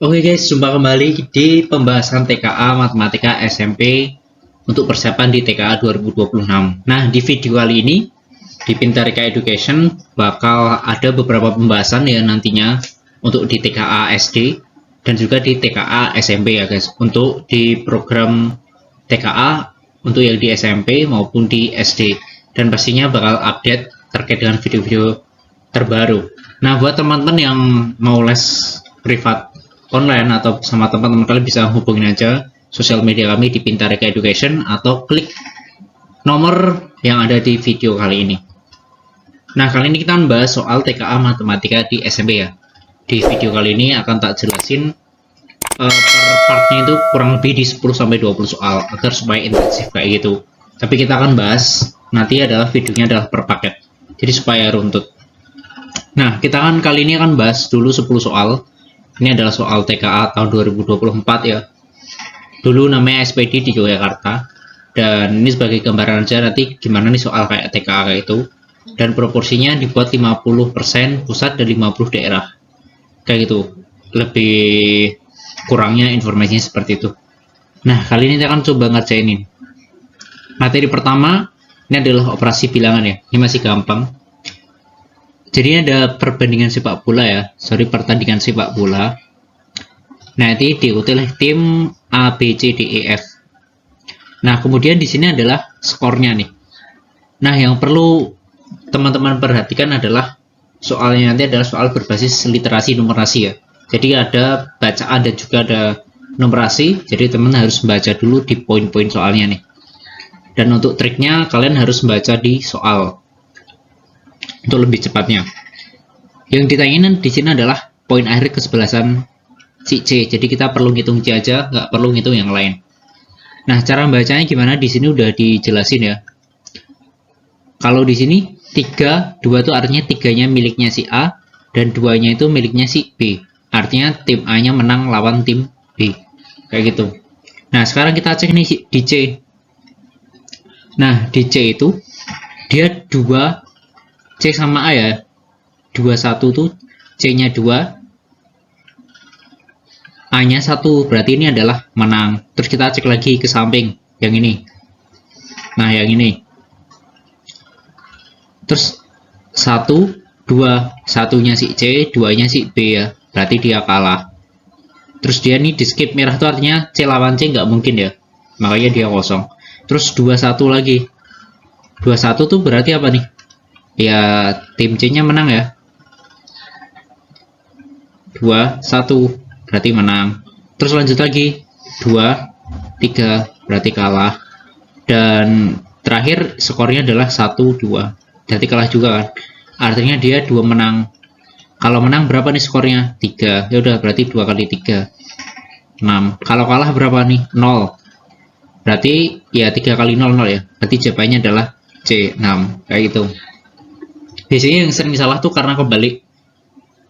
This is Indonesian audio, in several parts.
Oke guys, jumpa kembali di pembahasan TKA Matematika SMP untuk persiapan di TKA 2026. Nah, di video kali ini di Pintarika Education bakal ada beberapa pembahasan ya nantinya untuk di TKA SD dan juga di TKA SMP ya guys. Untuk di program TKA untuk yang di SMP maupun di SD, dan pastinya bakal update terkait dengan video-video terbaru. Nah, buat teman-teman yang mau les privat online atau sama teman-teman, kalian bisa hubungin aja sosial media kami di Pintarika Education atau klik nomor yang ada di video kali ini. Nah, kali ini kita membahas soal TKA Matematika di SMP ya. Di video kali ini akan tak jelasin per partnya itu kurang lebih di 10-20 soal agar supaya intensif kayak gitu. Tapi kita akan bahas nanti adalah videonya adalah per paket, jadi supaya runtut. Nah, kita kan kali ini akan bahas dulu 10 soal. Ini adalah soal TKA tahun 2024 ya. Dulu namanya SPD di Yogyakarta. Dan ini sebagai gambaran aja nanti gimana nih soal kayak TKA kayak itu. Dan proporsinya dibuat 50% pusat dan 50 daerah. Kayak gitu. Lebih kurangnya informasinya seperti itu. Nah, kali ini kita akan coba ngerjainin. Materi pertama ini adalah operasi bilangan ya. Ini masih gampang. Jadi ini ada perbandingan sepak bola ya, pertandingan sepak bola. Nah, ini diikuti oleh tim A, B, C, D, E, F. Nah, kemudian di sini adalah skornya nih. Nah, yang perlu teman-teman perhatikan adalah soalnya nanti adalah soal berbasis literasi numerasi ya. Jadi ada bacaan dan juga ada numerasi. Jadi teman harus membaca dulu di poin-poin soalnya nih. Dan untuk triknya kalian harus membaca di soal untuk lebih cepatnya. Yang ditanyain di sini adalah poin akhir kesebelasan si C. Jadi kita perlu ngitung C aja, nggak perlu ngitung yang lain. Nah, cara membacanya gimana? Di sini udah dijelasin ya. Kalau di sini 3, 2 itu artinya 3-nya miliknya si A dan 2-nya itu miliknya si B. Artinya tim A-nya menang lawan tim B. Kayak gitu. Nah, sekarang kita cek nih di C. Nah, di C itu dia 2 C sama A ya. 21 tuh C-nya 2, A-nya 1, berarti ini adalah menang. Terus kita cek lagi ke samping yang ini. Nah, yang ini. Terus 1, 2, 1-nya si C, 2-nya si B ya. Berarti dia kalah. Terus dia nih di skip merah itu artinya C lawan C nggak mungkin ya. Makanya dia kosong. Terus 21 lagi. 21 tuh berarti apa nih? Ya, tim C-nya menang ya. 2, 1 berarti menang. Terus lanjut lagi. 2, 3 berarti kalah. Dan terakhir skornya adalah 1, 2. Berarti kalah juga kan. Artinya dia 2 menang. Kalau menang berapa nih skornya? 3. Ya udah berarti 2 kali 3. 6. Kalau kalah berapa nih? 0. Berarti ya 3 kali 0, 0 ya. Berarti jawabannya adalah C, 6. Kayak gitu. Biasanya yang sering salah tuh karena kebalik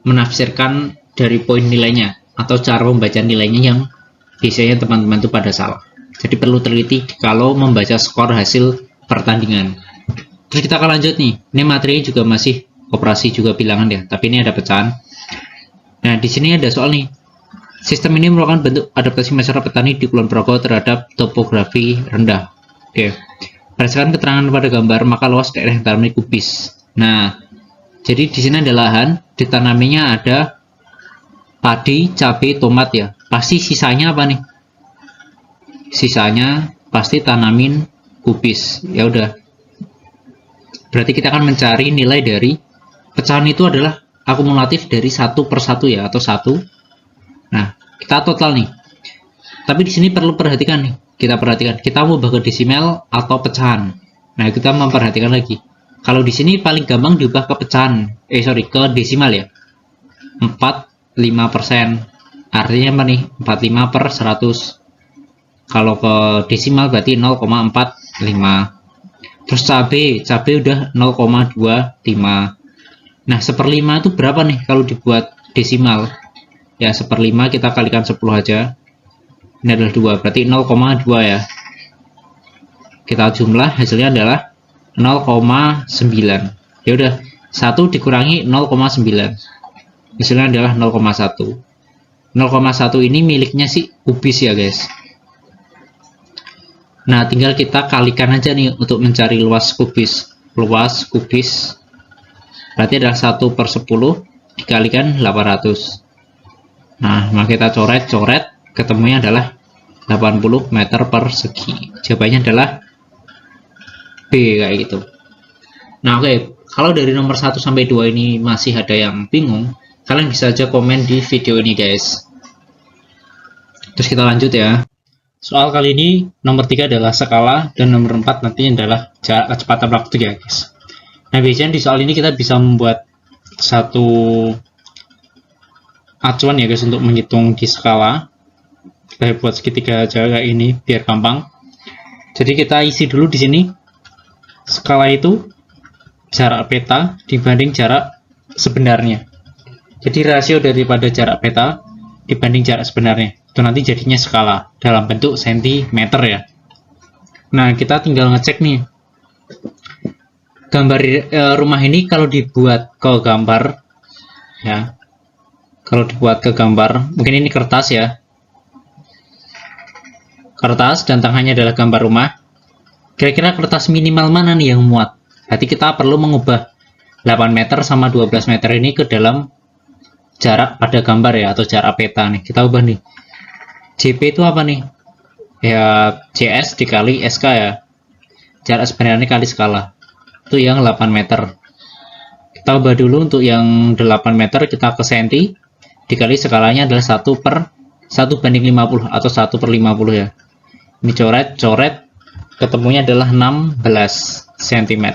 menafsirkan dari poin nilainya atau cara membaca nilainya yang biasanya teman-teman tuh pada salah. Jadi perlu teliti kalau membaca skor hasil pertandingan. Terus kita akan lanjut nih. Ini materinya juga masih operasi juga bilangan ya, tapi ini ada pecahan. Nah, di sini ada soal nih. Sistem ini merupakan bentuk adaptasi masyarakat petani di Kulon Progo terhadap topografi rendah. Oke. Berdasarkan keterangan pada gambar, maka luas daerah yang ditanami kubis. Nah, jadi di sini ada lahan, ditanaminya ada padi, cabai, tomat ya. Pasti sisanya apa nih? Sisanya pasti tanamin kubis. Ya udah. Berarti kita akan mencari nilai dari pecahan itu adalah akumulatif dari 1 per 1 ya, atau 1. Nah, kita total nih. Tapi di sini perlu perhatikan nih. Kita perhatikan, kita mau ke desimal atau pecahan. Nah, kita memperhatikan lagi. Kalau di sini paling gampang diubah ke pecahan. Ke desimal ya. 45%. Artinya apa nih? 45 per 100. Kalau ke desimal berarti 0,45. Terus cabai udah 0,25. Nah, 1/5 itu berapa nih kalau dibuat desimal? Ya, 1/5 kita kalikan 10 aja. Ini adalah 2, berarti 0,2 ya. Kita jumlah, hasilnya adalah 0,9. Ya udah, 1 dikurangi 0,9. Hasilnya adalah 0,1. 0,1 ini miliknya si kubis ya guys. Nah, tinggal kita kalikan aja nih untuk mencari luas kubis. Luas kubis berarti adalah 1/10 dikalikan 800. Nah, maka kita coret-coret, ketemunya adalah 80 meter persegi. Jawabannya adalah B kayak gitu. Nah, oke. Kalau dari nomor 1 sampai 2 ini masih ada yang bingung, kalian bisa aja komen di video ini guys. Terus kita lanjut ya. Soal kali ini nomor 3 adalah skala dan nomor 4 nanti adalah jarak kecepatan waktu ya guys. Nah, biasanya di soal ini kita bisa membuat satu acuan ya guys untuk menghitung di skala. Kita buat segitiga aja kayak ini biar gampang. Jadi kita isi dulu di sini. Skala itu jarak peta dibanding jarak sebenarnya. Jadi rasio daripada jarak peta dibanding jarak sebenarnya. Itu nanti jadinya skala dalam bentuk sentimeter ya. Nah, kita tinggal ngecek nih. Gambar rumah ini kalau dibuat ke gambar ya. Kalau dibuat ke gambar, mungkin ini kertas ya. Kertas dan tengahnya adalah gambar rumah. Kira-kira kertas minimal mana nih yang muat? Berarti kita perlu mengubah 8 meter sama 12 meter ini ke dalam jarak pada gambar ya, atau jarak peta nih. Kita ubah nih. JP itu apa nih? Ya, JS dikali SK ya. Jarak sebenarnya kali skala. Itu yang 8 meter. Kita ubah dulu untuk yang 8 meter, kita ke senti. Dikali skalanya adalah 1/50 atau 1/50 ya. Ini coret-coret. Ketemunya adalah 16 cm.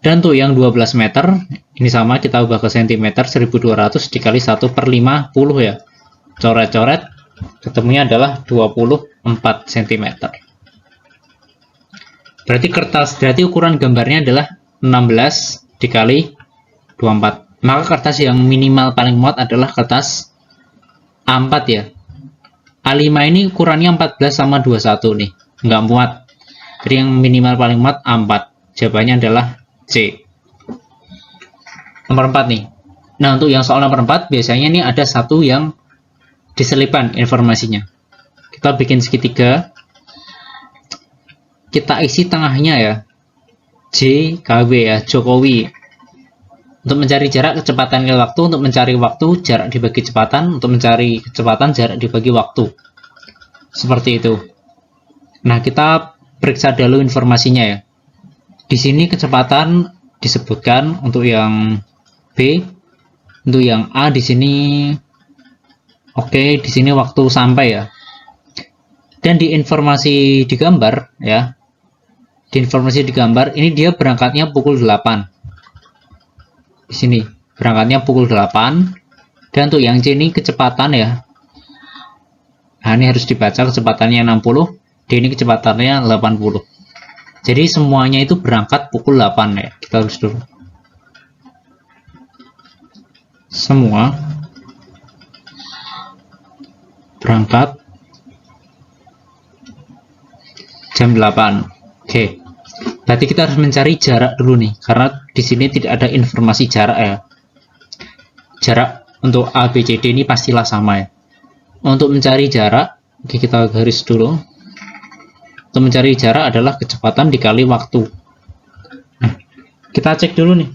Dan untuk yang 12 meter, ini sama, kita ubah ke cm, 1200 dikali 1/50 ya. Coret-coret. Ketemunya adalah 24 cm. Berarti ukuran gambarnya adalah 16 dikali 24. Maka kertas yang minimal paling muat adalah kertas A4 ya. A5 ini ukurannya 14 sama 21 nih. Nggak muat. Jadi yang minimal paling muat A4. Jawabannya adalah C. Nomor 4 nih. Nah, untuk yang soal nomor 4 biasanya nih ada satu yang diselipkan informasinya. Kita bikin segitiga, kita isi tengahnya ya, JKW ya, Jokowi. Untuk mencari jarak kecepatan kali waktu, untuk mencari waktu jarak dibagi kecepatan, untuk mencari kecepatan jarak dibagi waktu. Seperti itu. Nah, kita periksa dulu informasinya ya. Di sini kecepatan disebutkan untuk yang B, untuk yang A di sini. Oke, di sini waktu sampai ya. Dan di informasi di gambar ya. Di informasi di gambar ini dia berangkatnya pukul 8. Di sini berangkatnya pukul 8. Dan untuk yang C ini kecepatan ya. Nah, ini harus dibaca kecepatannya 60, D ini kecepatannya 80. Jadi semuanya itu berangkat pukul 8 ya. Kita harus dulu. Semua berangkat jam 8. Oke. Berarti kita harus mencari jarak dulu nih, karena di sini tidak ada informasi jarak ya. Jarak untuk A, B, C, D ini pastilah sama ya. Untuk mencari jarak, oke, kita garis dulu. Untuk mencari jarak adalah kecepatan dikali waktu. Nah, kita cek dulu nih.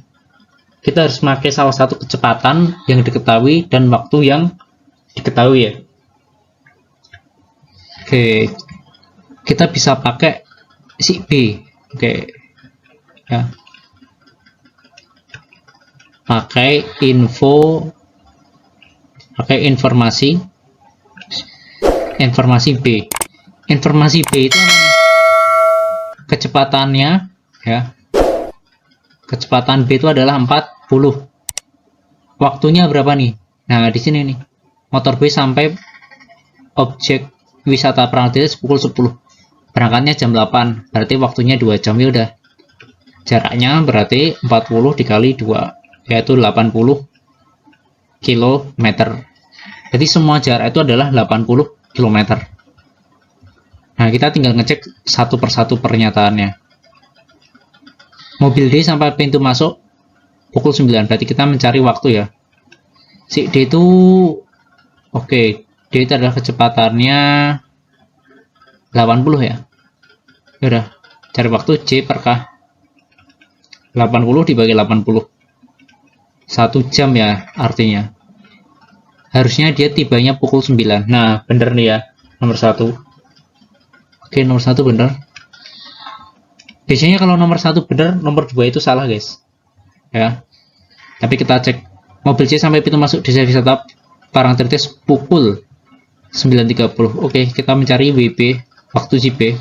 Kita harus pakai salah satu kecepatan yang diketahui dan waktu yang diketahui ya. Oke, kita bisa pakai si B. Oke, ya. Pakai informasi B. Informasi B itu kecepatannya ya. Kecepatan B itu adalah 40. Waktunya berapa nih? Nah, di sini nih. Motor B sampai objek wisata Pragatitis pukul 10. Berangkatnya jam 8. Berarti waktunya 2 jam ya udah. Jaraknya berarti 40 dikali 2, yaitu 80 km. Jadi semua jarak itu adalah 80 km. Nah, kita tinggal ngecek satu persatu pernyataannya. Mobil D sampai pintu masuk pukul 9. Berarti kita mencari waktu ya. Si D itu Oke, D itu adalah kecepatannya 80 ya. Udah, cari waktu J per K. 80 dibagi 80. 1 jam ya artinya. Harusnya dia tibanya pukul 9. Nah, bener nih ya, nomor 1. Oke, nomor 1 bener. Biasanya kalau nomor 1 bener, nomor 2 itu salah, guys. Ya. Tapi kita cek. Mobil C sampai pintu masuk desa wisata Parangtritis pukul 9.30. Oke, kita mencari WB, waktu si B.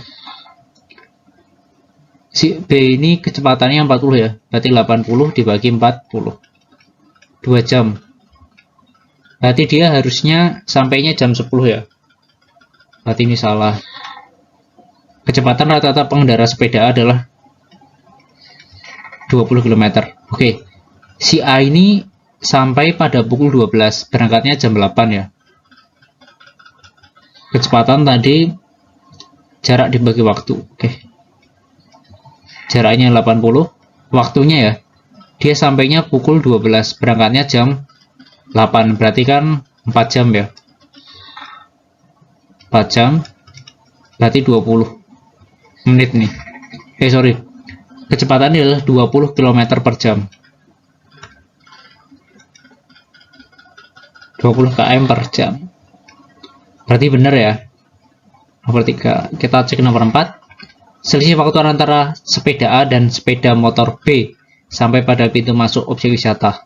Si B ini kecepatannya 40 ya. Berarti 80 dibagi 40. 2 jam. Berarti dia harusnya sampainya jam 10 ya. Berarti ini salah. Kecepatan rata-rata pengendara sepeda adalah 20 km. Oke. Si A ini sampai pada pukul 12. Berangkatnya jam 8 ya. Kecepatan tadi jarak dibagi waktu. Oke. Jaraknya 80. Waktunya ya. Dia sampainya pukul 12. Berangkatnya jam 8. Berarti kan 4 jam ya. 4 jam. Berarti 20 menit nih. Sorry. Kecepatannya adalah 20 km per jam. 20 km per jam. Berarti benar ya. Nomor 3. Kita cek nomor 4. Selisih waktu antara sepeda A dan sepeda motor B sampai pada pintu masuk objek wisata.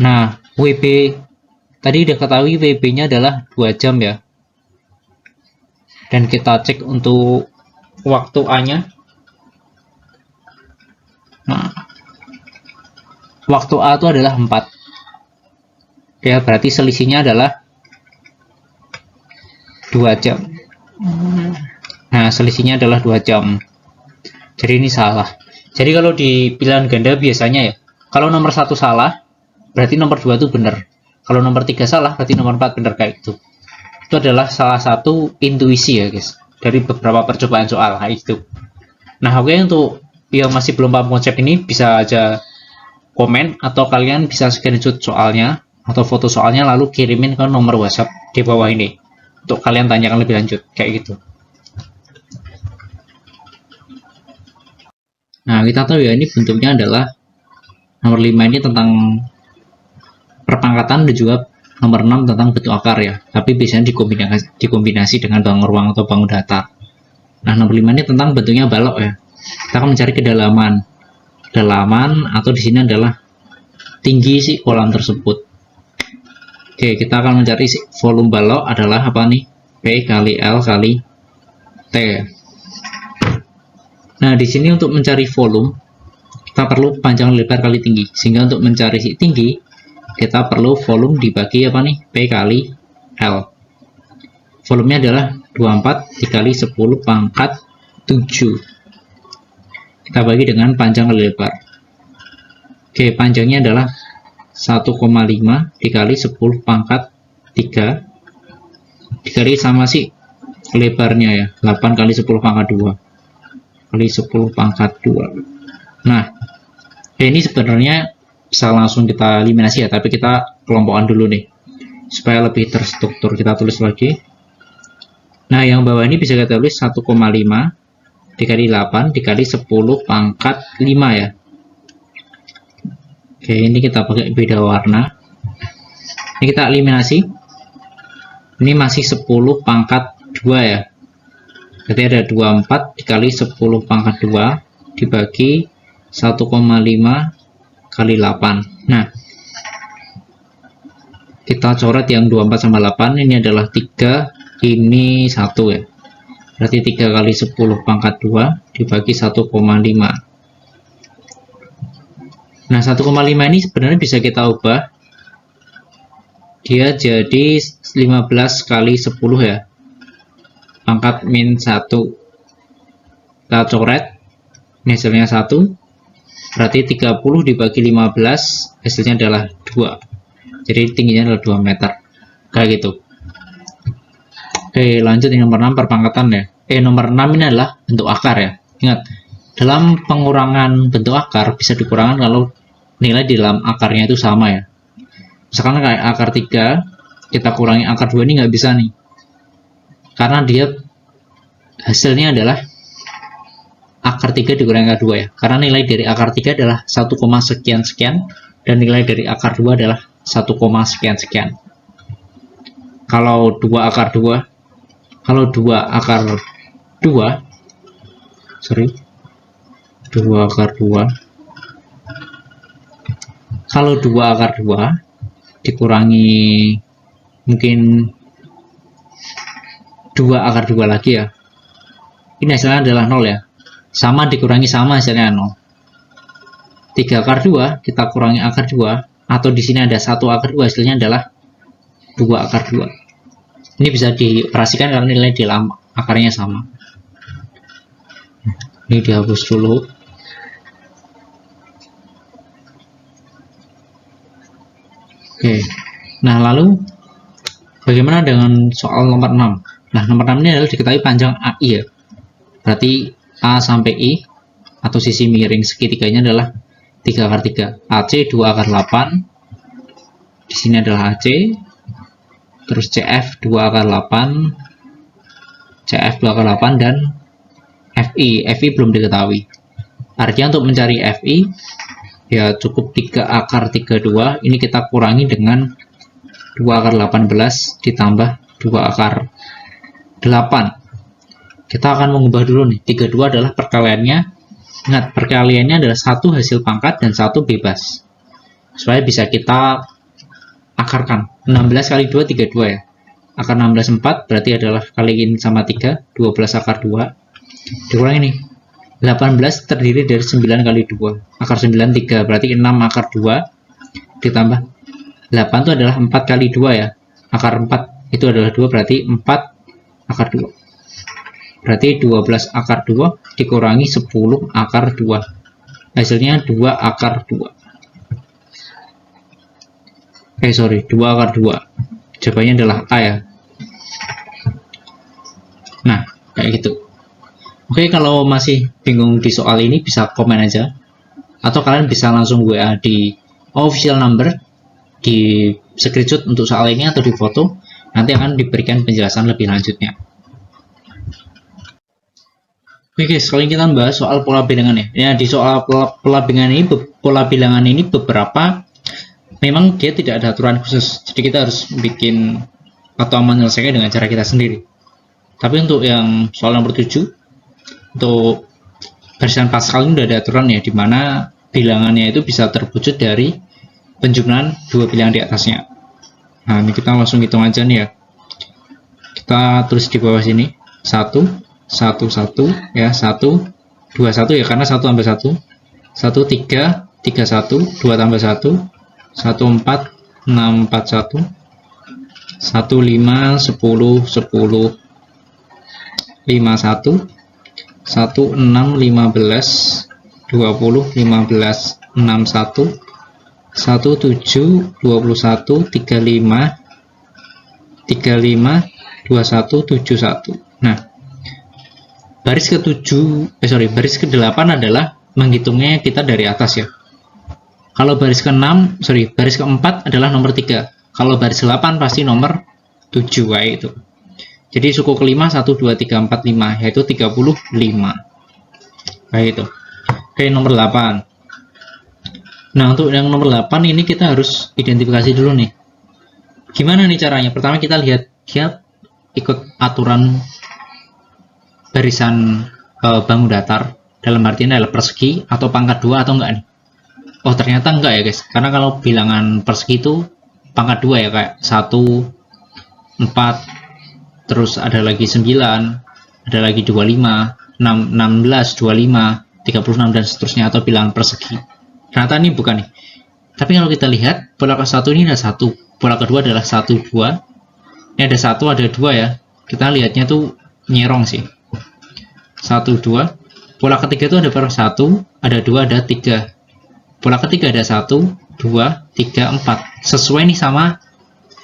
Nah, WB tadi udah ketahui WB-nya adalah 2 jam ya. Dan kita cek untuk waktu A-nya. Nah, waktu A itu adalah 4. Ya, berarti selisihnya adalah 2 jam. Nah, selisihnya adalah 2 jam. Jadi ini salah. Jadi kalau di pilihan ganda biasanya ya, kalau nomor 1 salah, berarti nomor 2 itu benar. Kalau nomor 3 salah, berarti nomor 4 benar, kayak gitu. Itu adalah salah satu intuisi ya, guys. Dari beberapa percobaan soal itu. Nah, oke, untuk yang masih belum paham konsep ini, bisa aja komen, atau kalian bisa screenshot soalnya, atau foto soalnya, lalu kirimin ke nomor WhatsApp di bawah ini. Untuk kalian tanyakan lebih lanjut, kayak gitu. Nah, kita tahu ya, ini bentuknya adalah nomor 5 ini tentang perpangkatan dan juga nomor 6 tentang bentuk akar ya. Tapi biasanya dikombinasi dengan bangun ruang atau bangun datar. Nah, nomor 5 ini tentang bentuknya balok ya. Kita akan mencari kedalaman. Kedalaman atau di sini adalah tinggi si kolam tersebut. Oke, kita akan mencari volume balok adalah apa nih? P kali L kali T. Nah, di sini untuk mencari volume, kita perlu panjang lebar kali tinggi. Sehingga untuk mencari si tinggi, kita perlu volume dibagi apa nih? P kali L. Volumenya adalah 24 dikali 10 pangkat 7. Kita bagi dengan panjang kali lebar. Oke, panjangnya adalah 1,5 dikali 10 pangkat 3 dikali sama si lebarnya ya, 8 kali 10 pangkat 2 kali 10 pangkat 2. Nah, ini sebenarnya bisa langsung kita eliminasi ya, tapi kita kelompokan dulu nih supaya lebih terstruktur. Kita tulis lagi. Nah, yang bawah ini bisa kita tulis 1,5 dikali 8 dikali 10 pangkat 5 ya. Oke, ini kita pakai beda warna. Ini kita eliminasi. Ini masih 10 pangkat 2 ya. Berarti ada 24 dikali 10 pangkat 2 dibagi 1,5 kali 8. Nah, kita coret yang 24 sama 8. Ini adalah 3, ini 1 ya. Berarti 3 kali 10 pangkat 2 dibagi 1,5. Nah, 1,5 ini sebenarnya bisa kita ubah. Dia jadi 15 kali 10 ya. Pangkat min 1. Kita coret. Ini hasilnya 1. Berarti 30 dibagi 15, hasilnya adalah 2. Jadi tingginya adalah 2 meter. Kayak gitu. Oke, lanjut yang nomor 6 perpangkatan ya. Nomor 6 ini adalah bentuk akar ya. Ingat, dalam pengurangan bentuk akar bisa dikurangkan kalau nilai di dalam akarnya itu sama ya. Misalkan kayak akar 3 kita kurangi akar 2 ini nggak bisa nih, karena dia hasilnya adalah akar 3 dikurangi akar 2 ya, karena nilai dari akar 3 adalah 1, sekian sekian, dan nilai dari akar 2 adalah 1, sekian sekian. Kalau 2 akar 2 dikurangi mungkin 2 akar 2 lagi ya, ini hasilnya adalah 0 ya, sama dikurangi sama hasilnya 0. 3 akar 2 kita kurangi akar 2, atau di sini ada 1 akar 2, hasilnya adalah 2 akar 2. Ini bisa dioperasikan karena nilai di dalam akarnya sama. Ini dihapus dulu. Oke. Nah, lalu bagaimana dengan soal nomor 6? Nah, nomor 6 ini adalah diketahui panjang AI ya. Berarti A sampai I atau sisi miring segitiganya adalah 3 akar 3. AC 2 akar 8. Di sini adalah AC. Terus CF 2 akar 8, CF 2 akar 8, dan FI belum diketahui. Artinya untuk mencari FI ya cukup 3 akar 32, ini kita kurangi dengan 2 akar 18 ditambah 2 akar 8. Kita akan mengubah dulu nih, 32 adalah perkaliannya. Ingat, perkaliannya adalah 1 hasil pangkat dan 1 bebas, supaya bisa kita akarkan. 16 kali 2 32 ya. Akar 16 4, berarti adalah kaliin sama 3, 12 akar 2. Dikurangi nih. 18 terdiri dari 9 kali 2. Akar 9 3, berarti 6 akar 2 ditambah 8 itu adalah 4 kali 2 ya. Akar 4 itu adalah 2, berarti 4 akar 2. Berarti 12 akar 2 dikurangi 10 akar 2. Hasilnya 2 akar 2. 2 akar 2. Jawabannya adalah A ya. Nah, kayak gitu. Oke, kalau masih bingung di soal ini bisa komen aja. Atau kalian bisa langsung WA di official number, di screenshot untuk soal ini atau di foto. Nanti akan diberikan penjelasan lebih lanjutnya. Oke guys, kali ini kita bahas soal pola bilangan ya. Ya, di soal pola bilangan ini beberapa memang dia tidak ada aturan khusus, jadi kita harus bikin atau menyelesaikan dengan cara kita sendiri. Tapi untuk yang soal nomor 7, untuk barisan Pascal ini sudah ada aturan ya, dimana bilangannya itu bisa terwujud dari penjumlahan 2 bilangan di atasnya. Nah, ini kita langsung hitung aja nih ya. Kita tulis di bawah sini 1, 1, 1 ya, 1, 2, 1 ya, karena 1 tambah 1, 1, 3, 3, 1, 2 tambah 1, 1, 4, 6, 4, 1, 1, 5, 10, 10, 5, 1, 1, 6, 15, 20, 15, 61, 17, 21, 35, 35, 21, 71. Nah, baris ke-8 adalah menghitungnya kita dari atas ya. Kalau baris ke-4 adalah nomor 3. Kalau baris ke-8 pasti nomor 7 kayak itu. Jadi suku kelima 1, 2, 3, 4, 5 yaitu 35. Kayak itu. Oke, nomor 8. Nah, untuk yang nomor 8 ini kita harus identifikasi dulu nih. Gimana nih caranya? Pertama kita lihat dia ikut aturan barisan bangun datar, dalam artian adalah persegi atau pangkat 2 atau enggak nih. Oh, ternyata enggak ya guys, karena kalau bilangan persegi itu pangkat 2 ya, kayak 1, 4, terus ada lagi 9, ada lagi 25, 16, 25, 36 dan seterusnya, atau bilangan persegi. Ternyata ini bukan nih. Tapi kalau kita lihat pola ke-1 ini ada 1, pola kedua adalah 1, 2. Ini ada 1, ada 2 ya. Kita lihatnya tuh nyerong sih. 1, 2. Pola ketiga itu ada 1, ada 2, ada 3. Pola ketiga ada 1, 2, 3, 4. Sesuai nih sama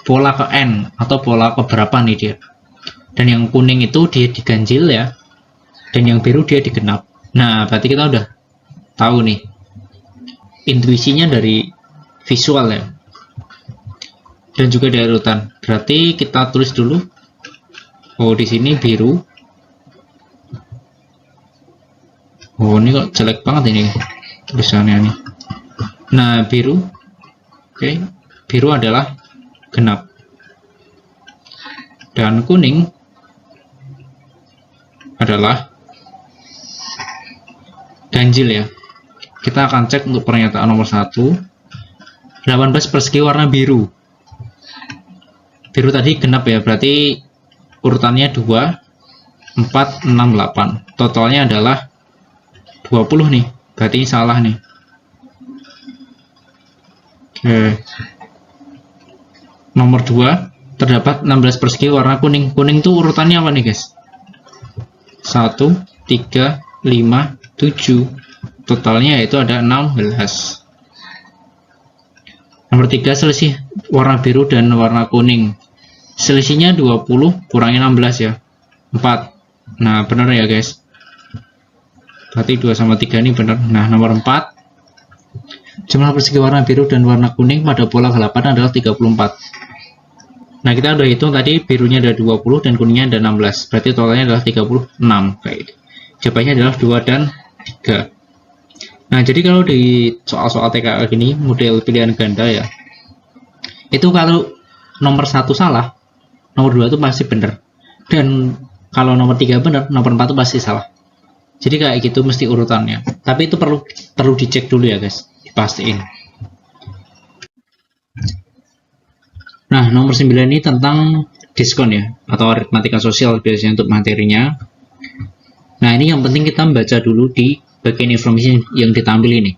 pola ke N atau pola keberapa nih dia. Dan yang kuning itu dia diganjil ya. Dan yang biru dia digenap. Nah, berarti kita udah tahu nih intuisinya dari visual ya. dan juga dari urutan. Berarti kita tulis dulu. Oh, di sini biru. Oh, ini kok jelek banget ini tulisannya nih. Nah, biru. Oke, biru adalah genap. Dan kuning adalah ganjil ya. Kita akan cek untuk pernyataan nomor 1. 18 persegi warna biru. Biru tadi genap ya, berarti urutannya 2, 4, 6, 8. Totalnya adalah 20 nih. Berarti salah nih. Oke. Nomor 2, terdapat 16 persegi warna kuning. Kuning itu urutannya apa nih, guys? 1, 3, 5, 7. Totalnya yaitu ada 16. Nomor 3, selisih warna biru dan warna kuning. Selisihnya 20 kurangi 16 ya. 4. Nah, benar ya, guys. Berarti 2 sama 3 ini benar. Nah, nomor 4. Jumlah persegi warna biru dan warna kuning pada pola ke-8 adalah 34. Nah, kita udah hitung tadi birunya ada 20 dan kuningnya ada 16. Berarti totalnya adalah 36 kayak gitu. Jawabannya adalah 2 dan 3. Nah, jadi kalau di soal-soal TKA gini, model pilihan ganda ya. Itu kalau nomor 1 salah, nomor 2 itu pasti benar. Dan kalau nomor 3 benar, nomor 4 itu pasti salah. Jadi kayak gitu mesti urutannya. Tapi itu perlu dicek dulu ya, guys. Pastiin. Nah, nomor 9 ini tentang diskon ya, atau aritmatika sosial biasanya untuk materinya. Nah, ini yang penting kita membaca dulu di bagian informasi yang ditampil ini.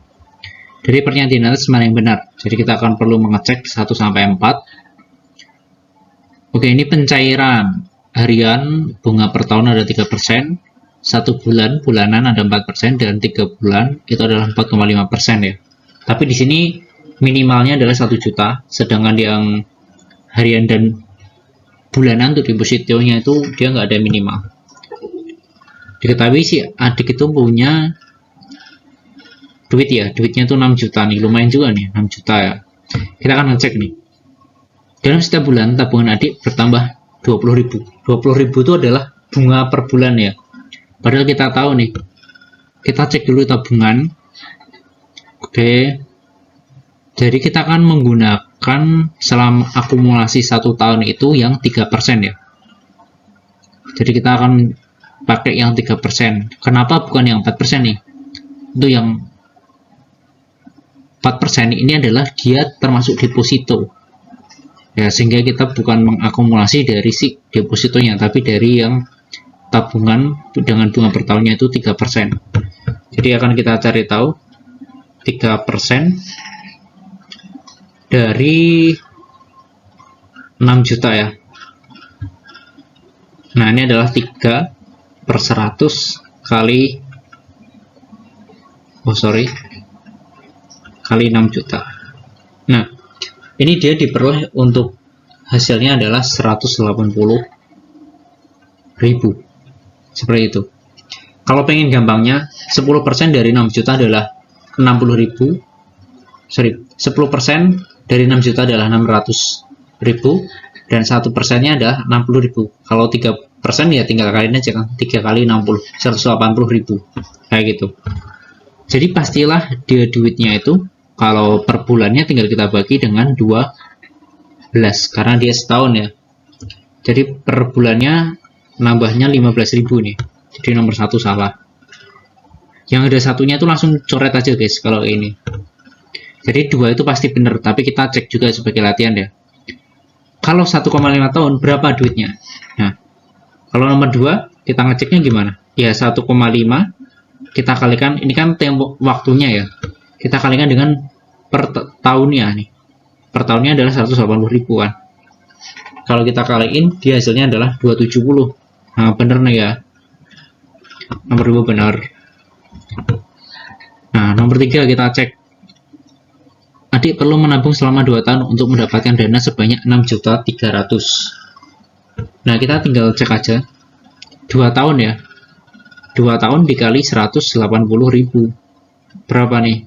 Dari pernyataan di atas mana yang benar. Jadi kita akan perlu mengecek 1 sampai 4. Oke, ini pencairan harian bunga per tahun ada 3%, 1 bulan bulanan ada 4%, dan 3 bulan itu adalah 4,5% ya. Tapi di sini minimalnya adalah 1 juta, sedangkan yang harian dan bulanan untuk depositonya itu dia nggak ada minimal. Diketahui si adik itu punya duit ya, duitnya itu 6 juta nih, lumayan juga nih, 6 juta ya. Kita akan ngecek nih. Dalam setiap bulan tabungan adik bertambah 20.000. 20.000 itu adalah bunga per bulan ya. Padahal kita tahu nih. Kita cek dulu tabungan. Oke, jadi kita akan menggunakan selama akumulasi 1 tahun itu yang 3% ya. Jadi kita akan pakai yang 3%. Kenapa bukan yang 4% nih? Itu yang 4% ini adalah dia termasuk deposito. Ya, sehingga kita bukan mengakumulasi dari si depositonya, tapi dari yang tabungan dengan bunga per tahunnya itu 3%. Jadi akan kita cari tahu 3% dari 6 juta ya. Nah, ini adalah 3/100 kali kali 6 juta. Nah, ini dia diperoleh untuk hasilnya adalah 180.000. Seperti itu. Kalau pengen gampangnya, 10% dari 6 juta adalah 60.000. 10% dari 6 juta adalah 600.000 dan 1%-nya adalah 60.000. Kalau 3% ya tinggal kaliin aja kan, 3 kali 60, 180.000 kayak gitu. Jadi pastilah dia duitnya itu kalau per bulannya tinggal kita bagi dengan 12 karena dia setahun ya. Jadi per bulannya nambahnya 15.000 nih. Jadi nomor 1 salah. Yang ada satunya itu langsung coret aja guys kalau ini. Jadi 2 itu pasti benar, tapi kita cek juga sebagai latihan ya. Kalau 1,5 tahun berapa duitnya? Nah, kalau nomor 2 kita ngeceknya gimana? Ya 1,5 kita kalikan, ini kan tempo waktunya ya. Kita kalikan dengan per tahunnya nih. Per tahunnya adalah 180.000 kan. Kalau kita kaliin, dia hasilnya adalah 270. Nah, benar nih ya. Nomor 2 benar. Nah, nomor 3 kita cek. Adik perlu menabung selama 2 tahun untuk mendapatkan dana sebanyak 6.300.000. Nah, kita tinggal cek aja. 2 tahun ya. 2 tahun dikali 180.000. Berapa nih?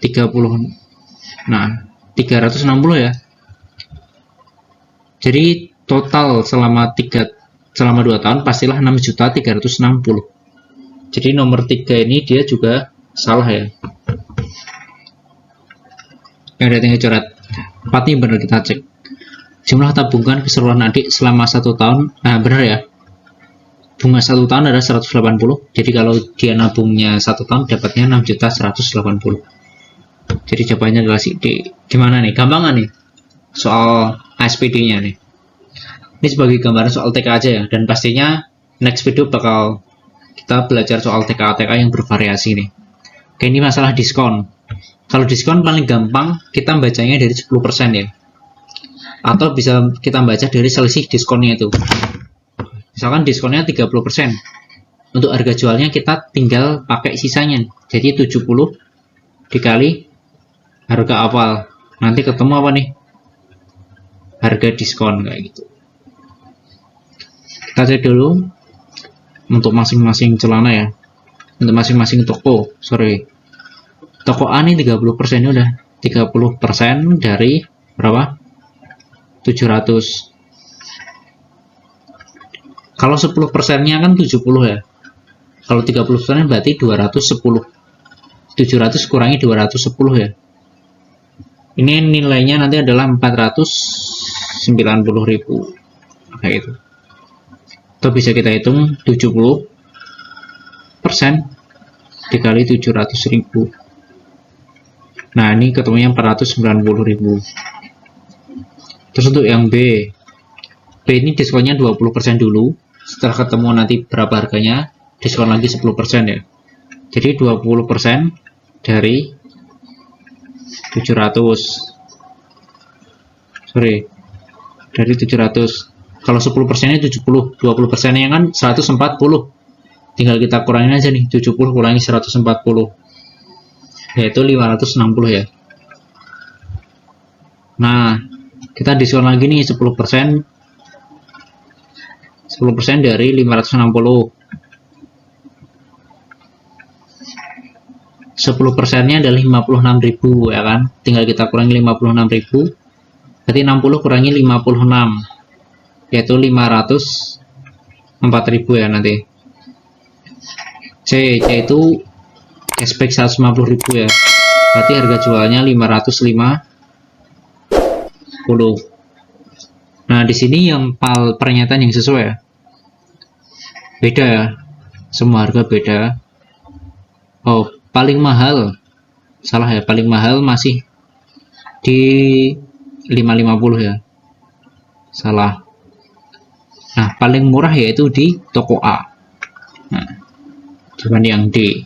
30. Nah, 360 ya. Jadi total selama 2 tahun pastilah 6.360.000. Jadi nomor 3 ini dia juga salah ya. Yang ada tinggal coret. 4 ini benar, kita cek. Jumlah tabungan keseluruhan adik selama 1 tahun. Nah, benar ya. Bunga 1 tahun adalah 180. Jadi kalau dia nabungnya 1 tahun dapatnya 6.180.000. Jadi jawabannya adalah si D. Gimana nih? Gampangan nih soal ASPD-nya nih. Ini sebagai gambaran soal TK aja ya. Dan pastinya next video bakal kita belajar soal TK-TK yang bervariasi nih. Oke, ini masalah diskon. Kalau diskon paling gampang kita bacanya dari 10% ya. Atau bisa kita baca dari selisih diskonnya itu. Misalkan diskonnya 30%. Untuk harga jualnya kita tinggal pakai sisanya. Jadi 70 dikali harga awal. Nanti ketemu apa nih? Harga diskon kayak gitu. Kita cek dulu untuk masing-masing celana ya. Untuk masing-masing toko, toko A ini 30% ini udah 30% dari berapa? 700. Kalau 10%-nya kan 70 ya. Kalau 30% berarti 210. 700 kurangi 210 ya. Ini nilainya nanti adalah 490.000. Kayak gitu. Atau bisa kita hitung 70% dikali 700.000. Nah, ini ketemunya 490.000. Terus untuk yang B ini diskonnya 20% dulu. Setelah ketemu nanti berapa harganya, diskon lagi 10% ya. Jadi 20% dari 700. Dari 700. Kalau 10%-nya 70, 20%-nya kan 140. Tinggal kita kurangin aja nih, 70 kurangi 140. Yaitu 560 ya. Nah, kita diskon lagi nih 10%. 10% dari 560. 10%-nya adalah 56.000 ya kan. Tinggal kita kurangi 56.000. Berarti 60 kurangi 56. Yaitu 504.000 ya nanti. C itu cashback 150.000 ya. Berarti harga jualnya 550. Nah, di sini yang pernyataan yang sesuai ya. Beda ya. Semua harga beda. Oh, paling mahal. Salah ya, paling mahal masih di 550 ya. Salah. Nah, paling murah yaitu di toko A. Nah, cuman yang D.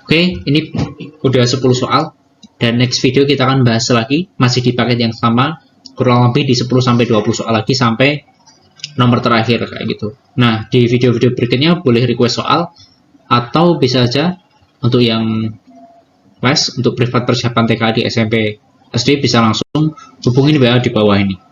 Oke, ini udah 10 soal. Dan next video kita akan bahas lagi. Masih di paket yang sama. Kurang lebih di 10-20 soal lagi sampai nomor terakhir kayak gitu. Nah, di video-video berikutnya boleh request soal. Atau bisa aja untuk yang les, untuk privat persiapan TK di SMP SD bisa langsung hubungin WA di bawah ini.